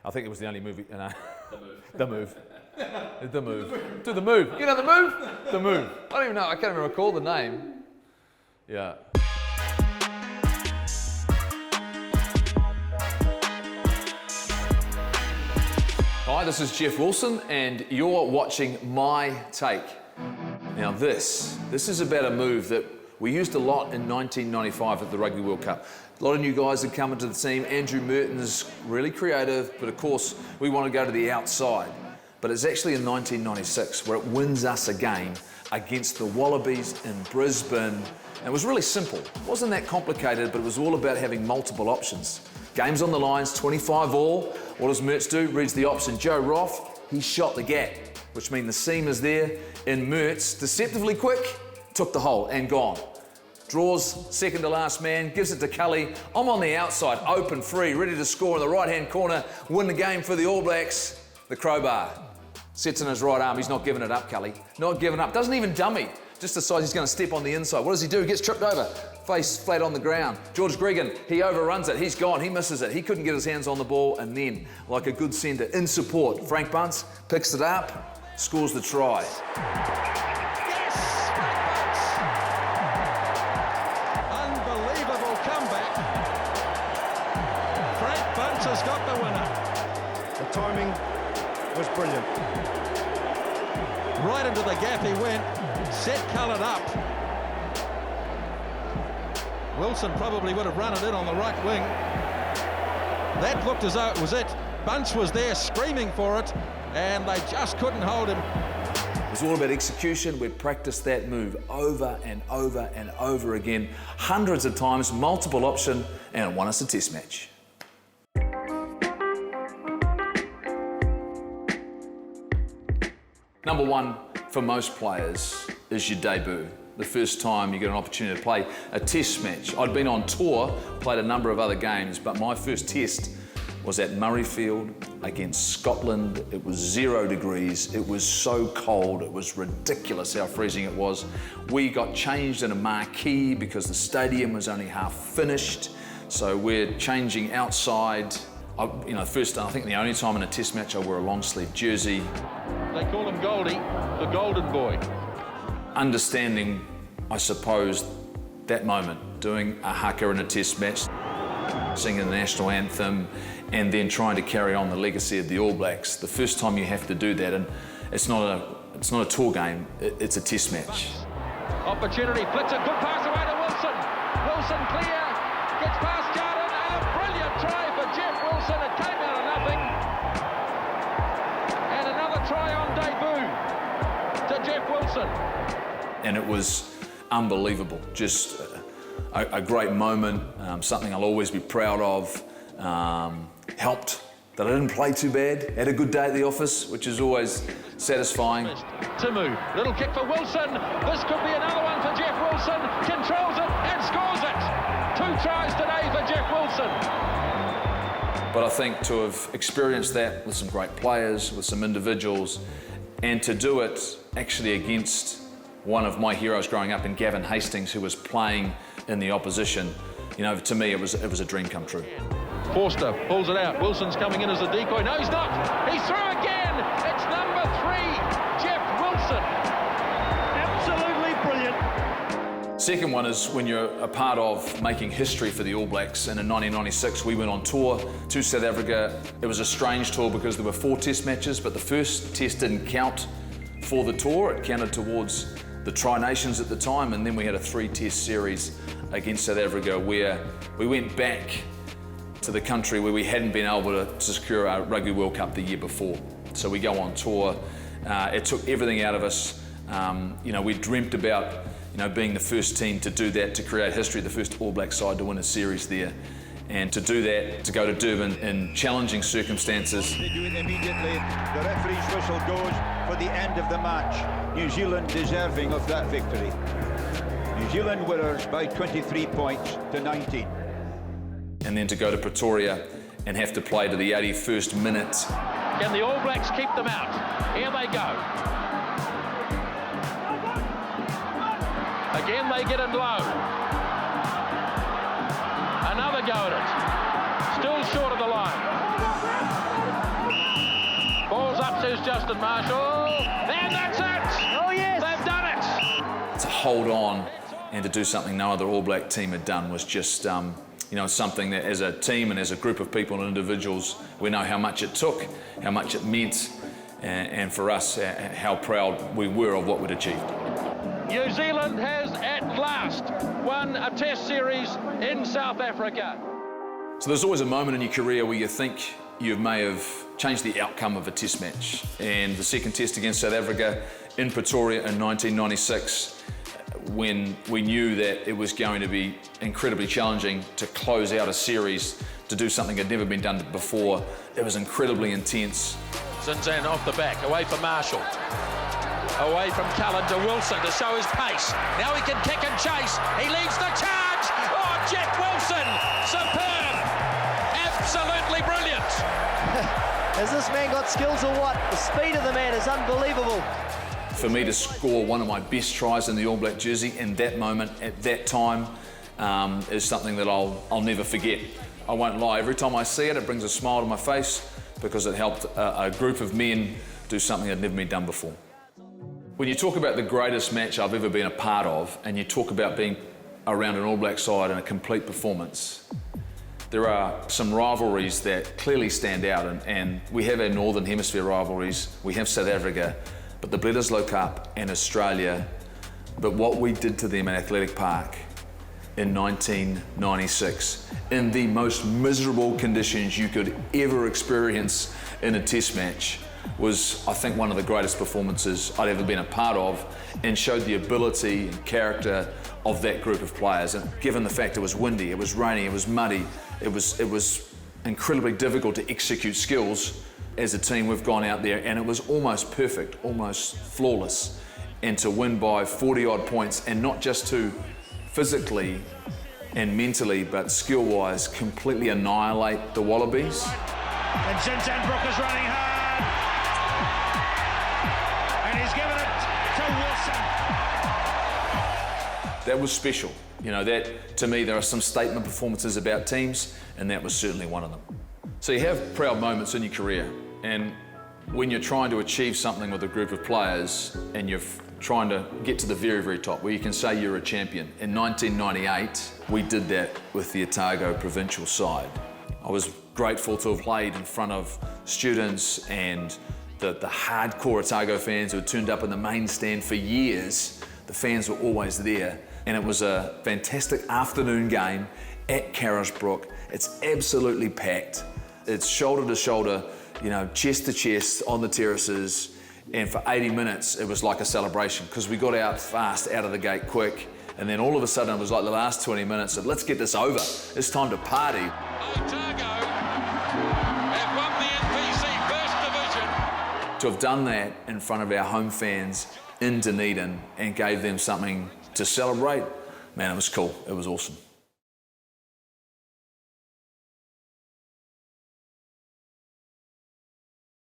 I think it was the only movie. The move. The move. Do the move. You know the move? The move. I don't even know. I can't even recall the name. Yeah. Hi, this is Jeff Wilson, and you're watching My Take. Now this is about a move that we used a lot in 1995 at the Rugby World Cup. A lot of new guys had come into the team. Andrew Merton's really creative, but of course we want to go to the outside. But it's actually in 1996 where it wins us a game against the Wallabies in Brisbane. And it was really simple. It wasn't that complicated, but it was all about having multiple options. Game's on the lines, 25 all. What does Mertz do? Reads the option. Joe Roth, he shot the gap, which means the seam is there. And Mertz, deceptively quick, took the hole and gone. Draws second to last man, gives it to Cully. I'm on the outside, open, free, ready to score in the right-hand corner, win the game for the All Blacks. The crowbar sits in his right arm. He's not giving it up, Cully. Not giving up. Doesn't even dummy. Just decides he's going to step on the inside. What does he do? He gets tripped over. Face flat on the ground. George Gregan, he overruns it. He's gone. He misses it. He couldn't get his hands on the ball. And then, like a good centre, in support, Frank Bunce picks it up, scores the try. Yes, Frank Bunce. Unbelievable comeback. Frank Bunce has got the winner. The timing was brilliant. Right into the gap he went, set coloured up. Wilson probably would have run it in on the right wing. That looked as though it was it. Bunce was there screaming for it, and they just couldn't hold him. It was all about execution. We'd practiced that move over and over and over again, hundreds of times, multiple option, and it won us a test match. Number one for most players is your debut. The first time you get an opportunity to play a test match. I'd been on tour, played a number of other games, but my first test was at Murrayfield against Scotland. It was 0 degrees. It was so cold. It was ridiculous how freezing it was. We got changed in a marquee because the stadium was only half finished. So we're changing outside. I think the only time in a test match I wore a long sleeve jersey. They call him Goldie, the golden boy. Understanding, I suppose, that moment, doing a haka in a test match, singing the national anthem, and then trying to carry on the legacy of the All Blacks. The first time you have to do that, and it's not a tour game, it's a test match. Opportunity, flicks a good pass away to Wilson. Wilson clear, gets past Jordan, and a brilliant try for Jeff Wilson. It came out of nothing. And another try on debut to Jeff Wilson. And it was unbelievable, just a great moment, something I'll always be proud of. Helped that I didn't play too bad, had a good day at the office, which is always satisfying. Timu, little kick for Wilson. This could be another one for Jeff Wilson. Controls it and scores it. 2 tries today for Jeff Wilson. But I think to have experienced that with some great players, with some individuals, and to do it actually against one of my heroes growing up in Gavin Hastings, who was playing in the opposition, to me it was a dream come true. Forster pulls it out. Wilson's coming in as a decoy. No, he's not. He's through again. It's number 3, Jeff Wilson. Absolutely brilliant. Second one is when you're a part of making history for the All Blacks. And in 1996, we went on tour to South Africa. It was a strange tour because there were 4 test matches, but the first test didn't count for the tour. It counted towards the Tri-Nations at the time, and then we had a 3-test series against South Africa where we went back to the country where we hadn't been able to secure our Rugby World Cup the year before. So we go on tour. It took everything out of us. We dreamt about being the first team to do that, to create history, the first All Black side to win a series there. And to do that, to go to Durban in challenging circumstances. They do it immediately. The referee's whistle goes for the end of the match. New Zealand deserving of that victory. New Zealand winners by 23 points to 19. And then to go to Pretoria and have to play to the 81st minute. Can the All Blacks keep them out? Here they go. Again they get it low. Another go at it. Still short of the line. Here's Justin Marshall. And that's it! Oh, yes! They've done it! To hold on and to do something no other All Black team had done was just, you know, something that as a team and as a group of people and individuals, we know how much it took, how much it meant, and for us, how proud we were of what we'd achieved. New Zealand has at last won a Test series in South Africa. So there's always a moment in your career where you think you may have changed the outcome of a Test match. And the second Test against South Africa in Pretoria in 1996, when we knew that it was going to be incredibly challenging to close out a series, to do something that had never been done before. It was incredibly intense. Zinzan off the back, away from Marshall. Away from Cullen to Wilson to show his pace. Now he can kick and chase. He leads the charge. Oh, Jeff Wilson, superb. Absolutely brilliant. Has this man got skills or what? The speed of the man is unbelievable. For me to score one of my best tries in the All Black jersey in that moment, at that time, is something that I'll never forget. I won't lie, every time I see it, it brings a smile to my face because it helped a group of men do something that had never been done before. When you talk about the greatest match I've ever been a part of, and you talk about being around an All Black side and a complete performance, there are some rivalries that clearly stand out, and we have our Northern Hemisphere rivalries, we have South Africa, but the Bledisloe Cup and Australia, but what we did to them at Athletic Park in 1996, in the most miserable conditions you could ever experience in a Test match, was, I think, one of the greatest performances I'd ever been a part of, and showed the ability and character of that group of players. And given the fact it was windy, it was rainy, it was muddy, it was incredibly difficult to execute skills. As a team, we've gone out there and it was almost perfect, almost flawless. And to win by 40-odd points, and not just to physically and mentally, but skill-wise, completely annihilate the Wallabies. And Zinzan is running hard. And he's given it to Wilson. That was special. You know, that, to me, there are some statement performances about teams, and that was certainly one of them. So you have proud moments in your career, and when you're trying to achieve something with a group of players and you're trying to get to the very, very top, where you can say you're a champion. In 1998, we did that with the Otago provincial side. I was grateful to have played in front of students and the hardcore Otago fans who had turned up in the main stand for years. The fans were always there, and it was a fantastic afternoon game at Carisbrook. It's absolutely packed. It's shoulder to shoulder, you know, chest to chest on the terraces, and for 80 minutes it was like a celebration because we got out fast, out of the gate quick, and then all of a sudden it was like the last 20 minutes of let's get this over. It's time to party. Otago have won the NPC First Division. To have done that in front of our home fans in Dunedin and gave them something to celebrate, man, it was cool. It was awesome.